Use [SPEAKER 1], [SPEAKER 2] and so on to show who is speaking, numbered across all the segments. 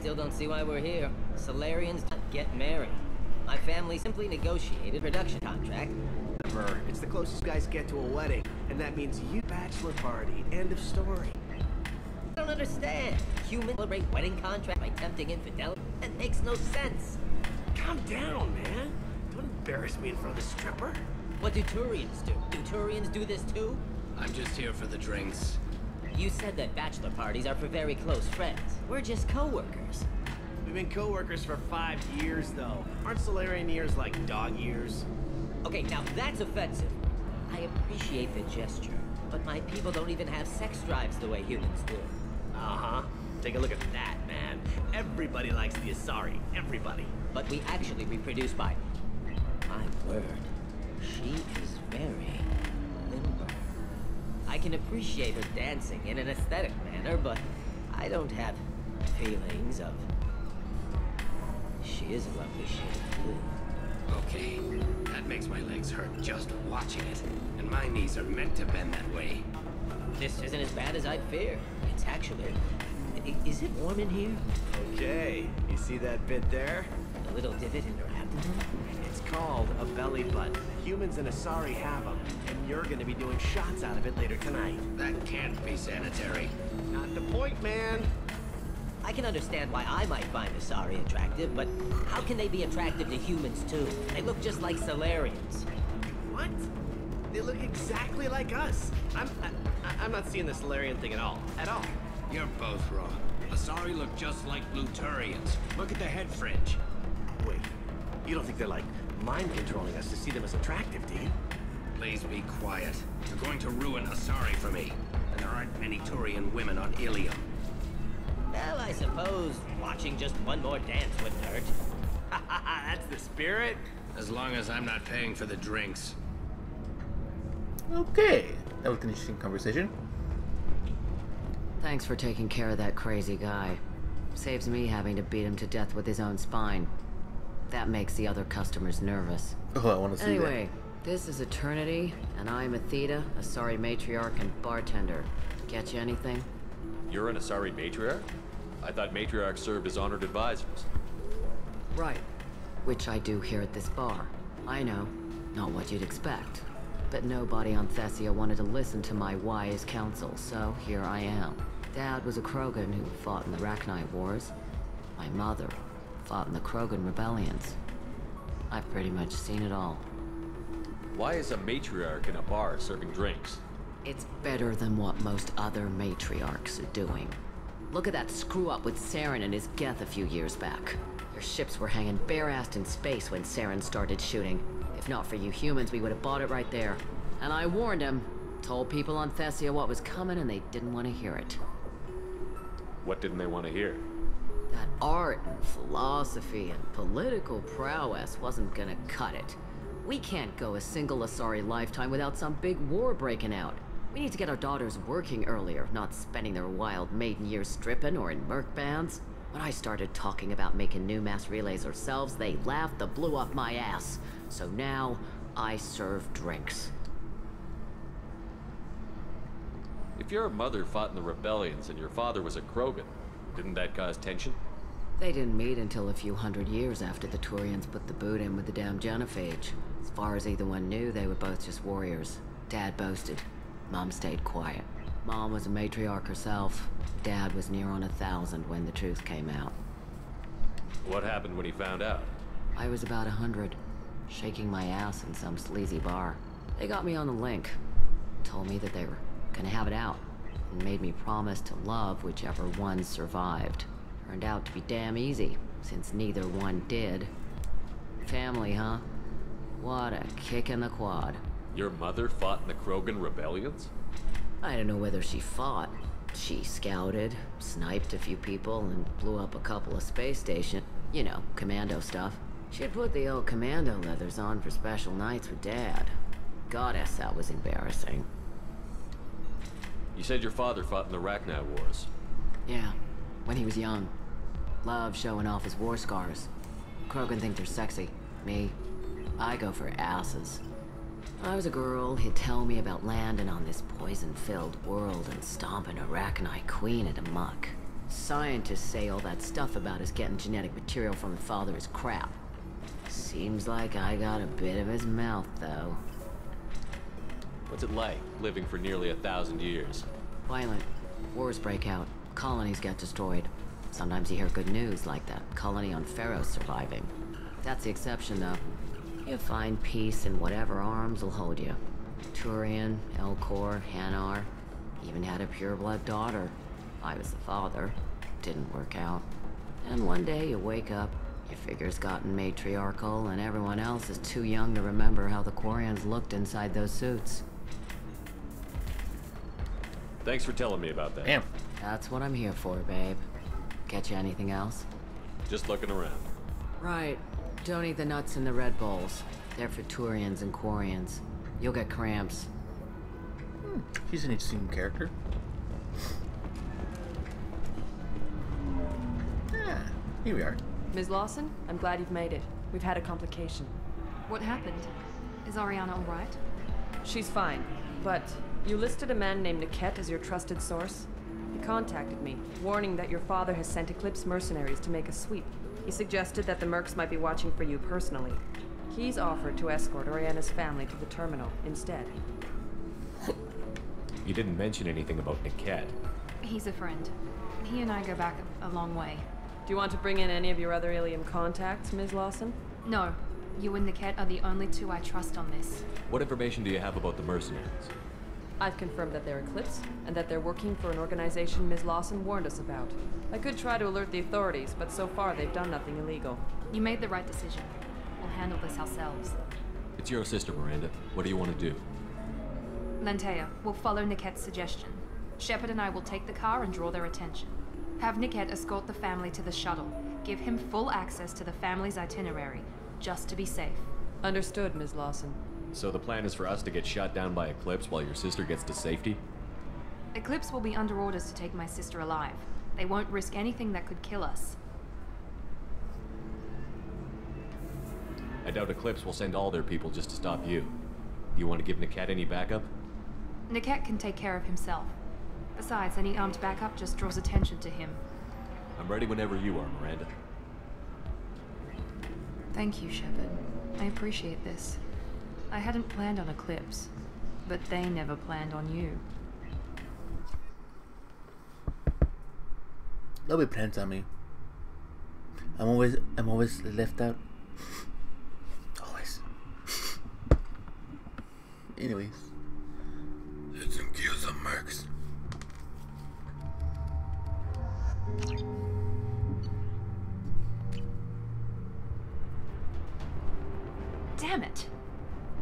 [SPEAKER 1] still don't see why we're here. Solarians don't get married. My family simply negotiated a production contract.
[SPEAKER 2] Remember, it's the closest guys get to a wedding, and that means you bachelor party. End of story.
[SPEAKER 1] I don't understand. Humans celebrate wedding contract by tempting infidelity? That makes no sense.
[SPEAKER 2] Calm down, man. Don't embarrass me in front of the stripper.
[SPEAKER 1] What do Turians do? Do Turians do this too?
[SPEAKER 3] I'm just here for the drinks.
[SPEAKER 1] You said that bachelor parties are for very close friends. We're just co-workers.
[SPEAKER 2] We've been co-workers for 5 years, though. Aren't Solarian years like dog years?
[SPEAKER 1] Okay, now that's offensive. I appreciate the gesture, but my people don't even have sex drives the way humans do.
[SPEAKER 2] Uh-huh. Take a look at that, man. Everybody likes the Asari. Everybody.
[SPEAKER 1] But we actually reproduce by... My word. She is very limber. I can appreciate her dancing in an aesthetic manner, but I don't have feelings of... She is a lovely shade of blue.
[SPEAKER 3] Okay, that makes my legs hurt just watching it. And my knees are meant to bend that way.
[SPEAKER 1] This isn't as bad as I'd fear. It's actually... Is it warm in here?
[SPEAKER 2] Okay. You see that bit there?
[SPEAKER 1] A little divot in her abdomen?
[SPEAKER 2] It's called a belly button. Humans and Asari have them, and you're gonna be doing shots out of it later tonight.
[SPEAKER 3] That can't be sanitary.
[SPEAKER 2] Not the point, man.
[SPEAKER 1] I can understand why I might find Asari attractive, but how can they be attractive to humans too? They look just like Solarians.
[SPEAKER 2] What? They look exactly like us. I'm not seeing the Solarian thing at all. At all.
[SPEAKER 3] You're both wrong. Asari look just like Bluturians. Look at the head fringe.
[SPEAKER 2] Wait. You don't think they're like mind controlling us to see them as attractive, do you?
[SPEAKER 3] Please be quiet. You're going to ruin Asari for me. And there aren't many Turian women on Ilium.
[SPEAKER 1] Well, I suppose watching just one more dance wouldn't hurt.
[SPEAKER 2] That's the spirit.
[SPEAKER 3] As long as I'm not paying for the drinks.
[SPEAKER 4] Okay, that was an interesting conversation.
[SPEAKER 5] Thanks for taking care of that crazy guy. Saves me having to beat him to death with his own spine. That makes the other customers nervous.
[SPEAKER 4] Oh, I want to see
[SPEAKER 5] Anyway, this is Eternity, and I'm Athena, Asari matriarch and bartender. Get you anything?
[SPEAKER 6] You're an Asari matriarch? I thought matriarchs served as honored advisors.
[SPEAKER 5] Right. Which I do here at this bar. I know, not what you'd expect. But nobody on Thessia wanted to listen to my wise counsel, so here I am. Dad was a Krogan who fought in the Rachni Wars. My mother fought in the Krogan rebellions. I've pretty much seen it all.
[SPEAKER 6] Why is a matriarch in a bar serving drinks?
[SPEAKER 5] It's better than what most other matriarchs are doing. Look at that screw-up with Saren and his Geth a few years back. Their ships were hanging bare-assed in space when Saren started shooting. If not for you humans, we would have bought it right there. And I warned him. Told people on Thessia what was coming and they didn't want to hear it.
[SPEAKER 6] What didn't they want to hear?
[SPEAKER 5] That art and philosophy and political prowess wasn't gonna cut it. We can't go a single Asari lifetime without some big war breaking out. We need to get our daughters working earlier, not spending their wild maiden years stripping or in merc bands. When I started talking about making new mass relays ourselves, they laughed the blue off my ass. So now, I serve drinks.
[SPEAKER 6] If your mother fought in the rebellions and your father was a Krogan, didn't that cause tension?
[SPEAKER 5] They didn't meet until a few hundred years after the Turians put the boot in with the damn Genophage. As far as either one knew, they were both just warriors. Dad boasted. Mom stayed quiet. Mom was a matriarch herself. Dad was near on 1,000 when the truth came out.
[SPEAKER 6] What happened when he found out?
[SPEAKER 5] I was about 100, shaking my ass in some sleazy bar. They got me on the link. Told me that they were gonna have it out, and made me promise to love whichever one survived. Turned out to be damn easy, since neither one did. Family, huh? What a kick in the quad.
[SPEAKER 6] Your mother fought in the Krogan rebellions?
[SPEAKER 5] I don't know whether she fought. She scouted, sniped a few people, and blew up a couple of space stations. You know, commando stuff. She'd put the old commando leathers on for special nights with Dad. Goddess, that was embarrassing.
[SPEAKER 6] You said your father fought in the Rachni Wars.
[SPEAKER 5] Yeah, when he was young. Loved showing off his war scars. Krogan think they're sexy. Me, I go for asses. When I was a girl, he'd tell me about landing on this poison-filled world and stomping a Rachni queen into muck. Scientists say all that stuff about us getting genetic material from the father is crap. Seems like I got a bit of his mouth, though.
[SPEAKER 6] What's it like, living for nearly 1,000 years?
[SPEAKER 5] Violent. Wars break out. Colonies get destroyed. Sometimes you hear good news, like that colony on Pharaoh surviving. That's the exception, though. You find peace in whatever arms will hold you. Turian, Elcor, Hanar. Even had a pureblood daughter. I was the father. Didn't work out. And one day you wake up, your figure's gotten matriarchal, and everyone else is too young to remember how the Quarians looked inside those suits.
[SPEAKER 6] Thanks for telling me about that.
[SPEAKER 4] Damn.
[SPEAKER 5] That's what I'm here for, babe. Catch you anything else?
[SPEAKER 6] Just looking around.
[SPEAKER 5] Right. Don't eat the nuts in the Red Bowls. They're for Turians and Quarians. You'll get cramps.
[SPEAKER 4] She's an interesting character. Ah, here we are.
[SPEAKER 7] Ms. Lawson, I'm glad you've made it. We've had a complication.
[SPEAKER 8] What happened? Is Ariana all right?
[SPEAKER 7] She's fine, but you listed a man named Niket as your trusted source. He contacted me, warning that your father has sent Eclipse mercenaries to make a sweep. He suggested that the Mercs might be watching for you personally. He's offered to escort Oriana's family to the terminal instead.
[SPEAKER 6] You didn't mention anything about Niket.
[SPEAKER 8] He's a friend. He and I go back a long way.
[SPEAKER 7] Do you want to bring in any of your other Ilium contacts, Ms. Lawson?
[SPEAKER 8] No. You and Niket are the only two I trust on this.
[SPEAKER 6] What information do you have about the mercenaries?
[SPEAKER 7] I've confirmed that they're Eclipse, and that they're working for an organization Ms. Lawson warned us about. I could try to alert the authorities, but so far they've done nothing illegal.
[SPEAKER 8] You made the right decision. We'll handle this ourselves.
[SPEAKER 6] It's your sister, Miranda. What do you want to do?
[SPEAKER 8] Lantea, we'll follow Niket's suggestion. Shepard and I will take the car and draw their attention. Have Niket escort the family to the shuttle. Give him full access to the family's itinerary, just to be safe.
[SPEAKER 7] Understood, Ms. Lawson.
[SPEAKER 6] So the plan is for us to get shot down by Eclipse while your sister gets to safety?
[SPEAKER 8] Eclipse will be under orders to take my sister alive. They won't risk anything that could kill us.
[SPEAKER 6] I doubt Eclipse will send all their people just to stop you. You want to give Niket any backup?
[SPEAKER 8] Niket can take care of himself. Besides, any armed backup just draws attention to him.
[SPEAKER 6] I'm ready whenever you are, Miranda.
[SPEAKER 8] Thank you, Shepard. I appreciate this. I hadn't planned on Eclipse, but they never planned on you.
[SPEAKER 4] Nobody plans on me. I'm always left out. Always. Anyways. Let's kill some mercs.
[SPEAKER 8] Damn it!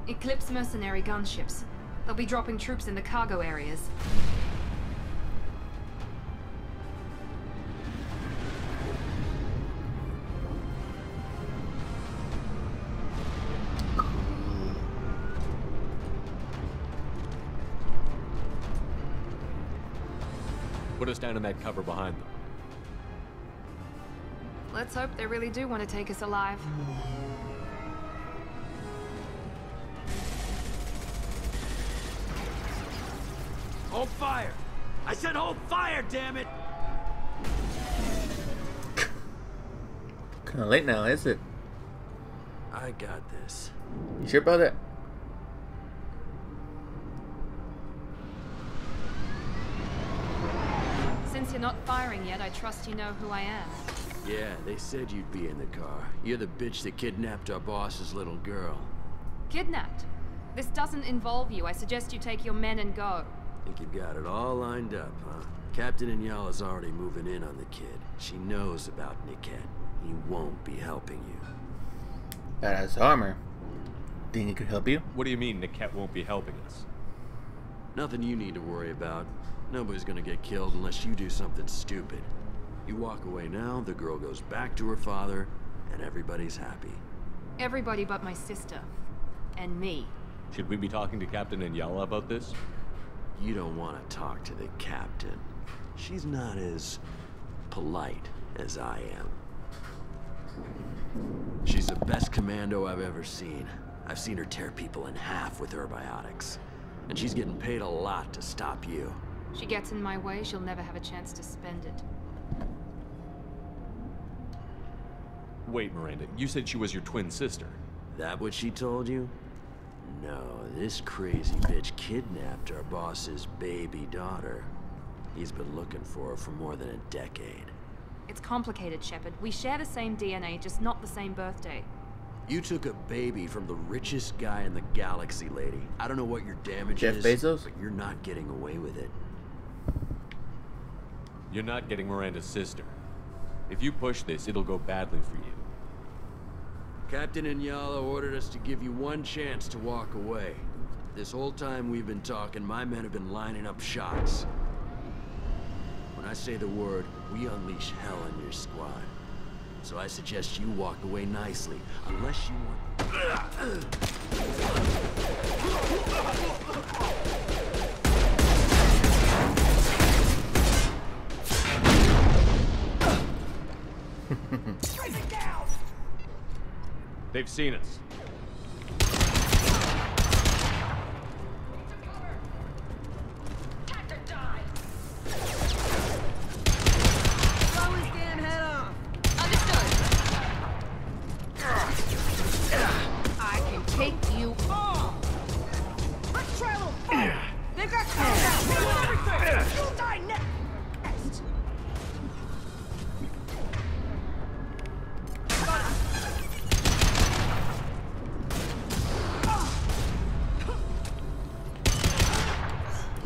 [SPEAKER 8] Eclipse mercenary gunships. They'll be dropping troops in the cargo areas.
[SPEAKER 6] Put us down in that cover behind them.
[SPEAKER 8] Let's hope they really do want to take us alive.
[SPEAKER 3] Hold fire! I said hold fire, damn it!
[SPEAKER 4] Kinda late now, is it?
[SPEAKER 3] I got this.
[SPEAKER 4] You sure about that?
[SPEAKER 8] Since you're not firing yet, I trust you know who I am.
[SPEAKER 9] Yeah, they said you'd be in the car. You're the bitch that kidnapped our boss's little girl.
[SPEAKER 8] Kidnapped? This doesn't involve you. I suggest you take your men and go.
[SPEAKER 9] Think you've got it all lined up, huh? Captain Inyala's already moving in on the kid. She knows about Niket. He won't be helping you.
[SPEAKER 4] Badass armor. Think he could help you?
[SPEAKER 6] What do you mean Niket won't be helping us?
[SPEAKER 9] Nothing you need to worry about. Nobody's gonna get killed unless you do something stupid. You walk away now, the girl goes back to her father, and everybody's happy.
[SPEAKER 8] Everybody but my sister. And me.
[SPEAKER 6] Should we be talking to Captain Inyala about this?
[SPEAKER 9] You don't want to talk to the captain. She's not as polite as I am. She's the best commando I've ever seen. I've seen her tear people in half with her biotics. And she's getting paid a lot to stop you.
[SPEAKER 8] She gets in my way, she'll never have a chance to spend it.
[SPEAKER 6] Wait, Miranda, you said she was your twin sister.
[SPEAKER 9] That what she told you? No, this crazy bitch kidnapped our boss's baby daughter. He's been looking for her for more than a decade.
[SPEAKER 8] It's complicated, Shepard. We share the same DNA, just not the same birthday.
[SPEAKER 9] You took a baby from the richest guy in the galaxy, lady. I don't know what your damage
[SPEAKER 4] Jeff
[SPEAKER 9] is,
[SPEAKER 4] Bezos?
[SPEAKER 9] but you're not getting away with it.
[SPEAKER 6] You're not getting Miranda's sister. If you push this, it'll go badly for you.
[SPEAKER 9] Captain Inyala ordered us to give you one chance to walk away. This whole time we've been talking, my men have been lining up shots. When I say the word, we unleash hell in your squad. So I suggest you walk away nicely, unless you want...
[SPEAKER 6] They've seen us.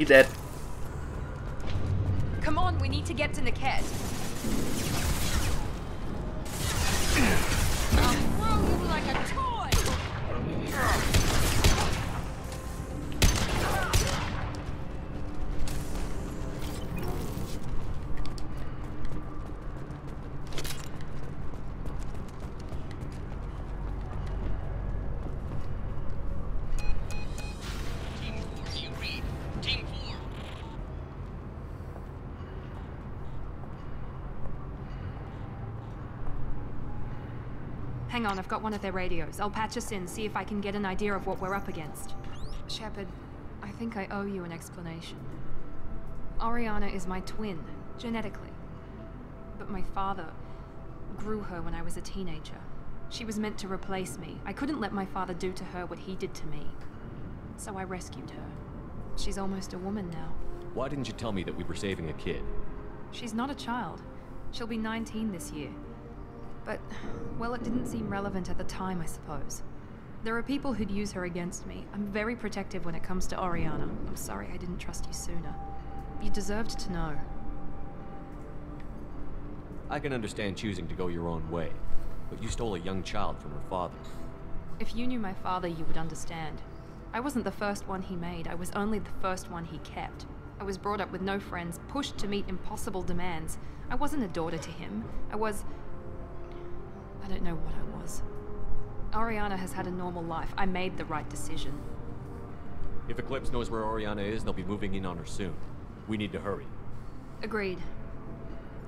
[SPEAKER 4] He dead.
[SPEAKER 8] Come on, we need to get to Niket. I'll throw you like a toy! Hang on, I've got one of their radios. I'll patch us in, see if I can get an idea of what we're up against. Shepard, I think I owe you an explanation. Oriana is my twin, genetically. But my father grew her when I was a teenager. She was meant to replace me. I couldn't let my father do to her what he did to me. So I rescued her. She's almost a woman now.
[SPEAKER 6] Why didn't you tell me that we were saving a kid?
[SPEAKER 8] She's not a child. She'll be 19 this year. But, well, it didn't seem relevant at the time, I suppose. There are people who'd use her against me. I'm very protective when it comes to Oriana. I'm sorry I didn't trust you sooner. You deserved to know.
[SPEAKER 6] I can understand choosing to go your own way, but you stole a young child from her father.
[SPEAKER 8] If you knew my father, you would understand. I wasn't the first one he made. I was only the first one he kept. I was brought up with no friends, pushed to meet impossible demands. I wasn't a daughter to him. I don't know what I was. Oriana has had a normal life. I made the right decision.
[SPEAKER 6] If Eclipse knows where Oriana is, they'll be moving in on her soon. We need to hurry.
[SPEAKER 8] Agreed.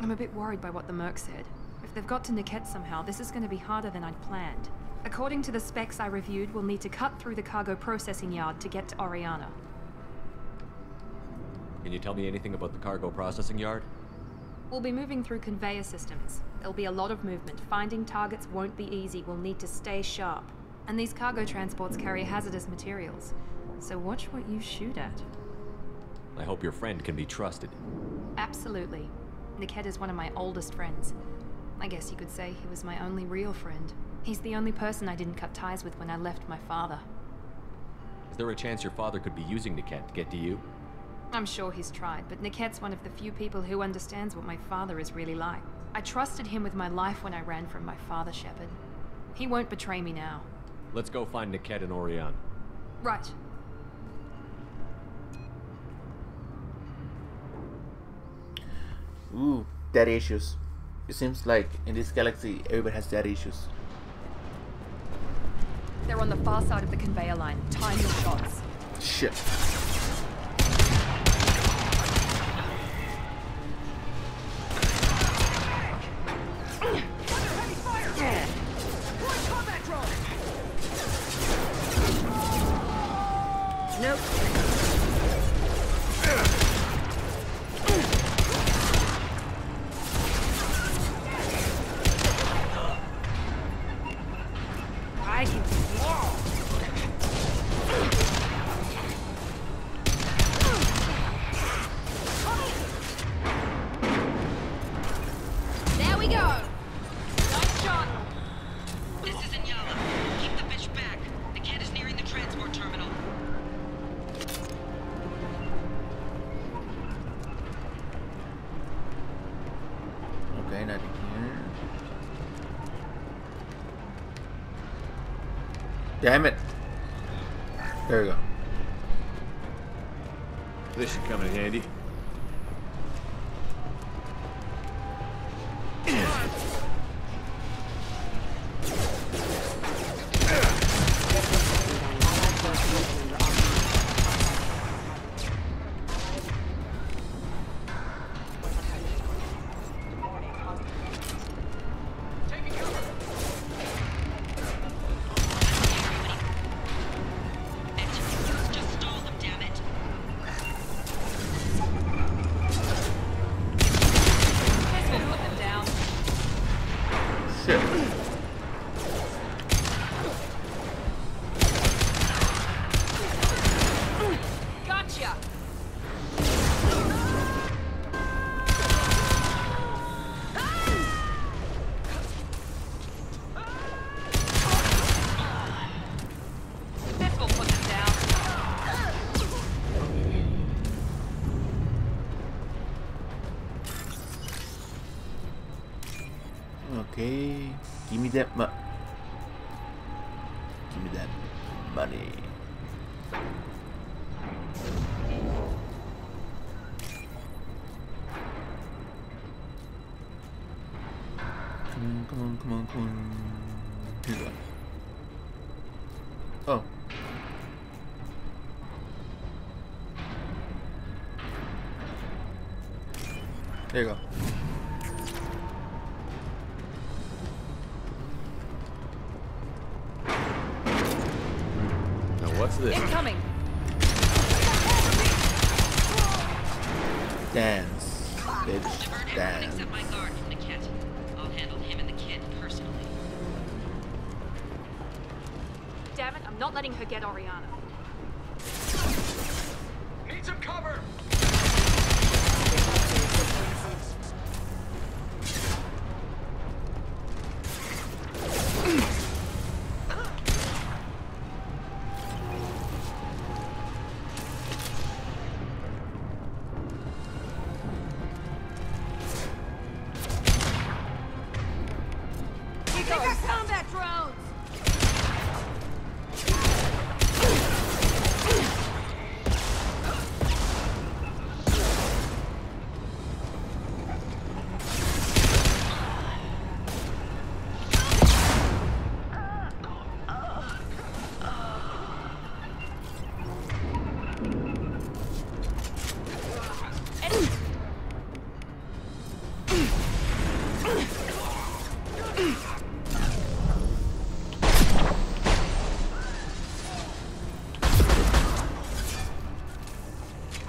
[SPEAKER 8] I'm a bit worried by what the Merc said. If they've got to Niket somehow, this is going to be harder than I'd planned. According to the specs I reviewed, we'll need to cut through the cargo processing yard to get to Oriana.
[SPEAKER 6] Can you tell me anything about the cargo processing yard?
[SPEAKER 8] We'll be moving through conveyor systems. There'll be a lot of movement. Finding targets won't be easy. We'll need to stay sharp. And these cargo transports carry hazardous materials. So watch what you shoot at.
[SPEAKER 6] I hope your friend can be trusted.
[SPEAKER 8] Absolutely. Niket is one of my oldest friends. I guess you could say he was my only real friend. He's the only person I didn't cut ties with when I left my father.
[SPEAKER 6] Is there a chance your father could be using Niket to get to you?
[SPEAKER 8] I'm sure he's tried, but Niket's one of the few people who understands what my father is really like. I trusted him with my life when I ran from my father, Shepard. He won't betray me now.
[SPEAKER 6] Let's go find Niket and Oriana.
[SPEAKER 8] Right.
[SPEAKER 4] Ooh, daddy issues. It seems like in this galaxy, everybody has daddy issues.
[SPEAKER 8] They're on the far side of the conveyor line. Time your shots.
[SPEAKER 4] Shit.
[SPEAKER 5] Nope.
[SPEAKER 8] we go! Nice shot!
[SPEAKER 5] This is Inyala. Keep the bitch back. The cat is nearing the transport terminal.
[SPEAKER 4] Okay, nothing here. Damn it. There we go.
[SPEAKER 6] This should come in handy.
[SPEAKER 4] Okay, give me that money. Come on. Here's one. Oh. There you go.
[SPEAKER 6] What's this?
[SPEAKER 8] Incoming!
[SPEAKER 4] Dance, bitch, dance.
[SPEAKER 5] Except my guard from Niket. I'll handle him and the kid personally.
[SPEAKER 8] Damn it, I'm not letting her get Oriana.
[SPEAKER 3] Need some cover!
[SPEAKER 8] Combat drones!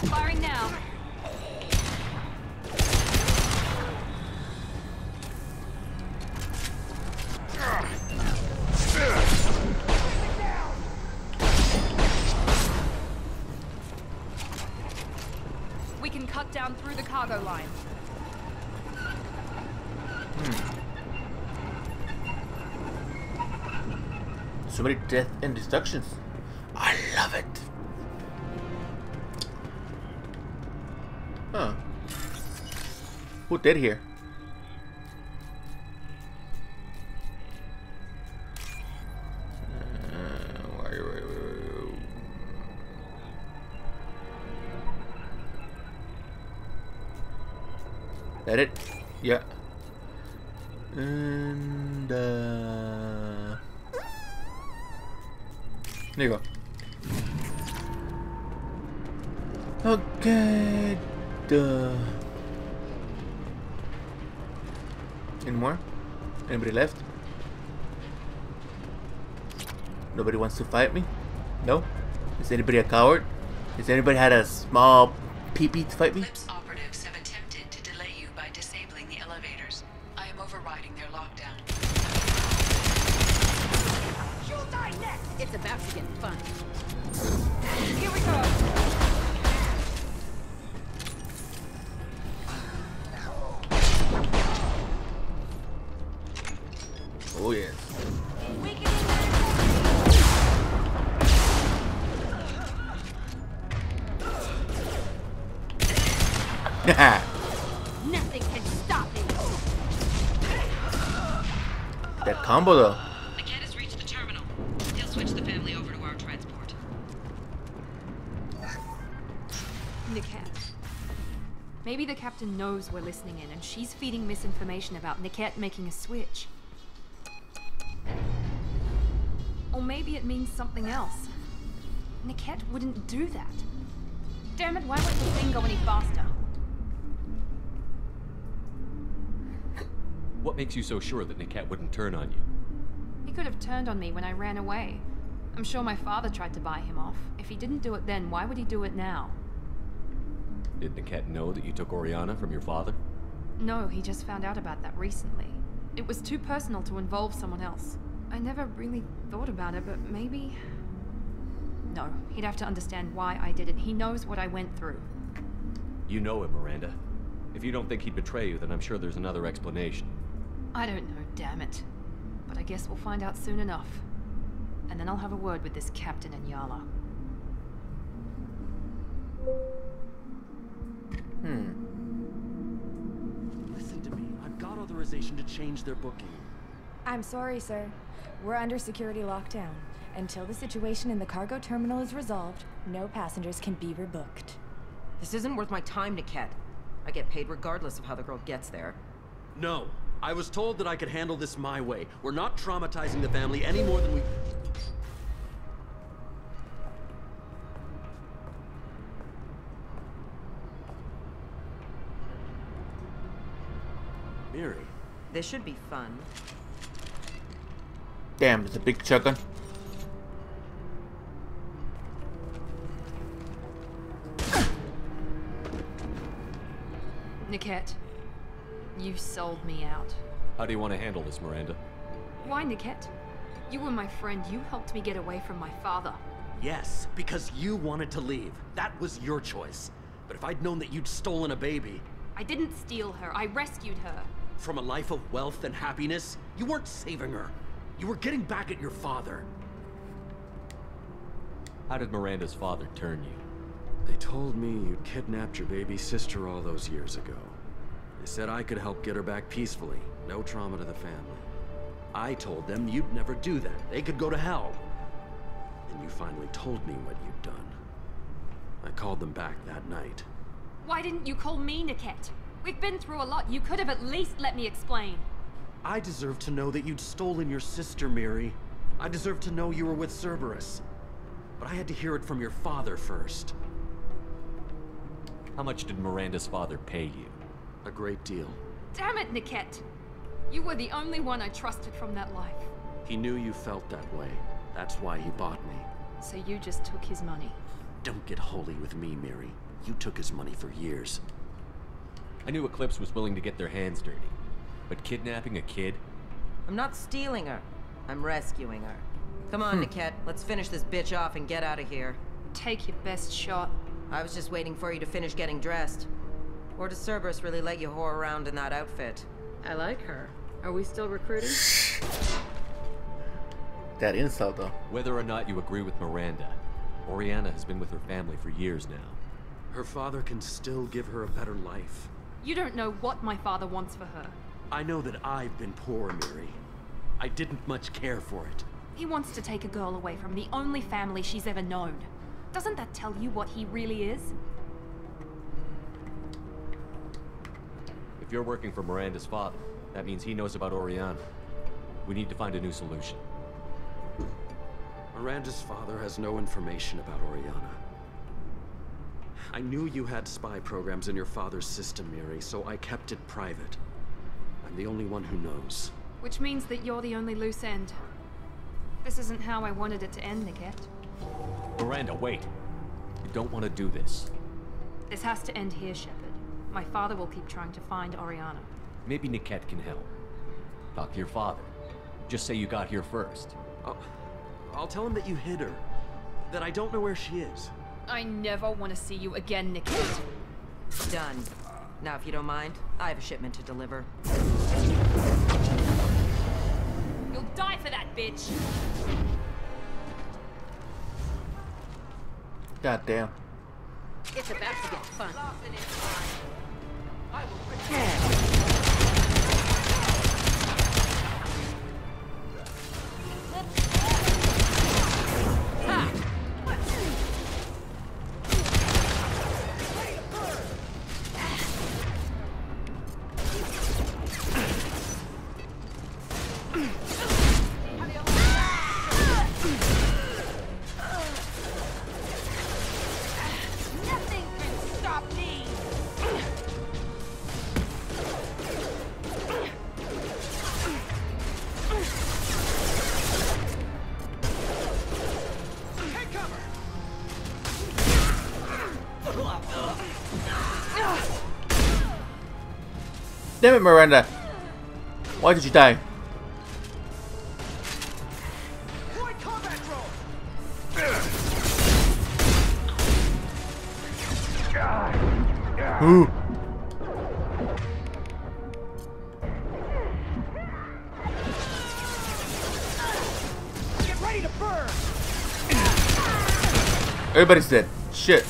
[SPEAKER 8] Firing now. We can cut down through the cargo line.
[SPEAKER 4] So many death and destructions. I love it. Huh. Who did here? That it? Yeah. And there you go. Okay. Any more? Anybody left? Nobody wants to fight me? No? Is anybody a coward? Has anybody had a small pee-pee to fight me?
[SPEAKER 5] Eclipse operatives have attempted to delay you by disabling the elevators. I am overriding their lockdown.
[SPEAKER 8] You'll die next!
[SPEAKER 5] It's about to get fun.
[SPEAKER 8] Here we go!
[SPEAKER 4] Oh yes.
[SPEAKER 8] Nothing can stop me.
[SPEAKER 4] That combo though.
[SPEAKER 5] The cat has reached the terminal. He'll switch the family over to our transport.
[SPEAKER 8] Niket. Maybe the captain knows we're listening in, and she's feeding misinformation about Niket making a switch. Or maybe it means something else. Niket wouldn't do that. Damn it, why won't the thing go any faster?
[SPEAKER 6] What makes you so sure that Niket wouldn't turn on you?
[SPEAKER 8] He could have turned on me when I ran away. I'm sure my father tried to buy him off. If he didn't do it then, why would he do it now?
[SPEAKER 6] Did Niket know that you took Oriana from your father?
[SPEAKER 8] No, he just found out about that recently. It was too personal to involve someone else. I never really thought about it, but maybe... No, he'd have to understand why I did it. He knows what I went through.
[SPEAKER 6] You know him, Miranda. If you don't think he'd betray you, then I'm sure there's another explanation.
[SPEAKER 8] I don't know, damn it. But I guess we'll find out soon enough. And then I'll have a word with this captain Inyala.
[SPEAKER 9] Listen to me. I've got authorization to change their booking.
[SPEAKER 10] I'm sorry, sir. We're under security lockdown. Until the situation in the cargo terminal is resolved, no passengers can be rebooked.
[SPEAKER 11] This isn't worth my time, Niket. I get paid regardless of how the girl gets there.
[SPEAKER 9] No. I was told that I could handle this my way. We're not traumatizing the family any more than we... Miri.
[SPEAKER 11] This should be fun.
[SPEAKER 4] Damn, it's a big shotgun.
[SPEAKER 8] Niket, you sold me out.
[SPEAKER 6] How do you want to handle this, Miranda?
[SPEAKER 8] Why, Niket? You were my friend. You helped me get away from my father.
[SPEAKER 9] Yes, because you wanted to leave. That was your choice. But if I'd known that you'd stolen a baby...
[SPEAKER 8] I didn't steal her. I rescued her.
[SPEAKER 9] From a life of wealth and happiness, you weren't saving her. You were getting back at your father.
[SPEAKER 6] How did Miranda's father turn you?
[SPEAKER 9] They told me you kidnapped your baby sister all those years ago. They said I could help get her back peacefully. No trauma to the family. I told them you'd never do that. They could go to hell. And you finally told me what you'd done. I called them back that night.
[SPEAKER 8] Why didn't you call me, Niket? We've been through a lot. You could have at least let me explain.
[SPEAKER 9] I deserve to know that you'd stolen your sister, Miri. I deserve to know you were with Cerberus. But I had to hear it from your father first.
[SPEAKER 6] How much did Miranda's father pay you?
[SPEAKER 9] A great deal.
[SPEAKER 8] Damn it, Niket! You were the only one I trusted from that life.
[SPEAKER 9] He knew you felt that way. That's why he bought me.
[SPEAKER 8] So you just took his money.
[SPEAKER 9] Don't get holy with me, Miri. You took his money for years.
[SPEAKER 6] I knew Eclipse was willing to get their hands dirty. But kidnapping a kid?
[SPEAKER 11] I'm not stealing her. I'm rescuing her. Come on, Niket. Let's finish this bitch off and get out of here.
[SPEAKER 8] Take your best shot.
[SPEAKER 11] I was just waiting for you to finish getting dressed. Or does Cerberus really let you whore around in that outfit?
[SPEAKER 7] I like her. Are we still recruiting?
[SPEAKER 4] That insult though.
[SPEAKER 6] Whether or not you agree with Miranda, Oriana has been with her family for years now.
[SPEAKER 9] Her father can still give her a better life.
[SPEAKER 8] You don't know what my father wants for her.
[SPEAKER 9] I know that I've been poor, Miri. I didn't much care for it.
[SPEAKER 8] He wants to take a girl away from the only family she's ever known. Doesn't that tell you what he really is?
[SPEAKER 6] If you're working for Miranda's father, that means he knows about Oriana. We need to find a new solution.
[SPEAKER 9] Miranda's father has no information about Oriana. I knew you had spy programs in your father's system, Miri, so I kept it private. I'm the only one who knows.
[SPEAKER 8] Which means that you're the only loose end. This isn't how I wanted it to end, Niket.
[SPEAKER 6] Miranda, wait. You don't want to do this.
[SPEAKER 8] This has to end here, Shepard. My father will keep trying to find Oriana.
[SPEAKER 6] Maybe Niket can help. Talk to your father. Just say you got here first.
[SPEAKER 9] I'll tell him that you hid her. That I don't know where she is.
[SPEAKER 8] I never want to see you again, Niket.
[SPEAKER 11] Done. Now, if you don't mind, I have a shipment to deliver.
[SPEAKER 8] bitch.
[SPEAKER 4] God damn.
[SPEAKER 5] It's about to get fun.
[SPEAKER 8] I will protect. Nothing can stop me.
[SPEAKER 4] Damn it, Miranda. Why did you die? Ooh.
[SPEAKER 2] Get ready to burn!
[SPEAKER 4] Everybody's dead. Shit.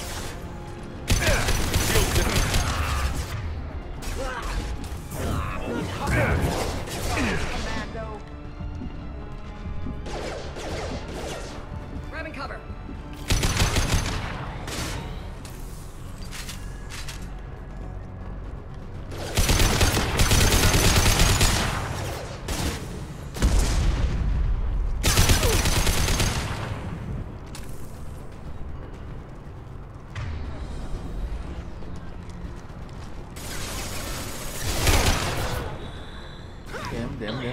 [SPEAKER 5] Grabbing cover.
[SPEAKER 4] Damn.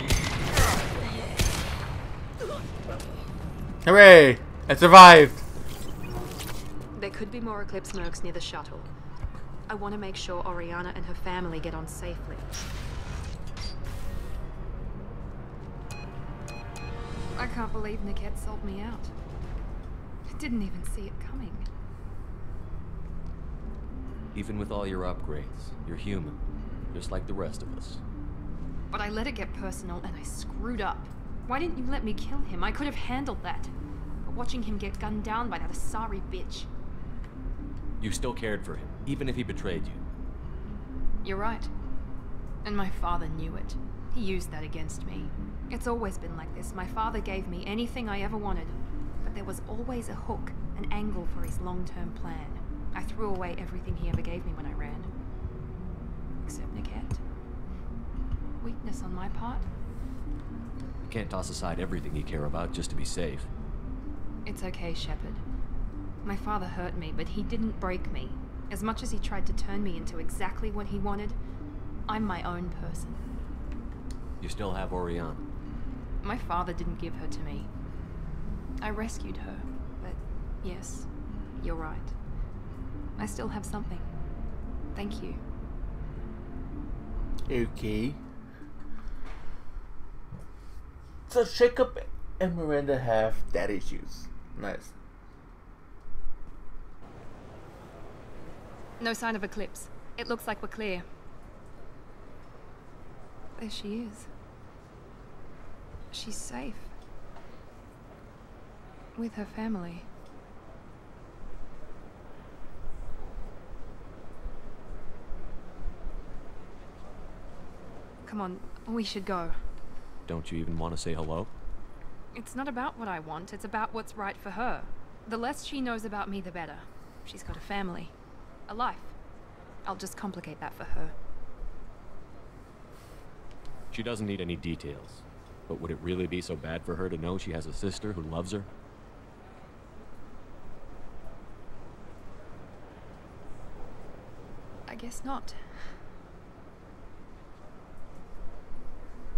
[SPEAKER 4] Hooray! I survived!
[SPEAKER 8] There could be more Eclipse mercs near the shuttle. I want to make sure Oriana and her family get on safely. I can't believe Niket sold me out. I didn't even see it coming.
[SPEAKER 6] Even with all your upgrades, you're human, just like the rest of us.
[SPEAKER 8] But I let it get personal and I screwed up. Why didn't you let me kill him? I could have handled that. But watching him get gunned down by that Asari bitch.
[SPEAKER 6] You still cared for him, even if he betrayed you.
[SPEAKER 8] You're right. And my father knew it. He used that against me. It's always been like this. My father gave me anything I ever wanted. But there was always a hook, an angle for his long-term plan. I threw away everything he ever gave me when I ran. Except Niket. Weakness on my part.
[SPEAKER 6] You can't toss aside everything you care about just to be safe.
[SPEAKER 8] It's okay, Shepard. My father hurt me, but he didn't break me. As much as he tried to turn me into exactly what he wanted, I'm my own person.
[SPEAKER 6] You still have Oriana.
[SPEAKER 8] My father didn't give her to me. I rescued her, but yes, you're right. I still have something. Thank you.
[SPEAKER 4] Okay. So Jacob and Miranda have dad issues. Nice.
[SPEAKER 8] No sign of Eclipse. It looks like we're clear. There she is. She's safe. With her family. Come on, we should go.
[SPEAKER 6] Don't you even want to say hello?
[SPEAKER 8] It's not about what I want, it's about what's right for her. The less she knows about me, the better. She's got a family. A life. I'll just complicate that for her.
[SPEAKER 6] She doesn't need any details. But would it really be so bad for her to know she has a sister who loves her?
[SPEAKER 8] I guess not.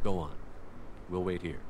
[SPEAKER 6] Go on. We'll wait here.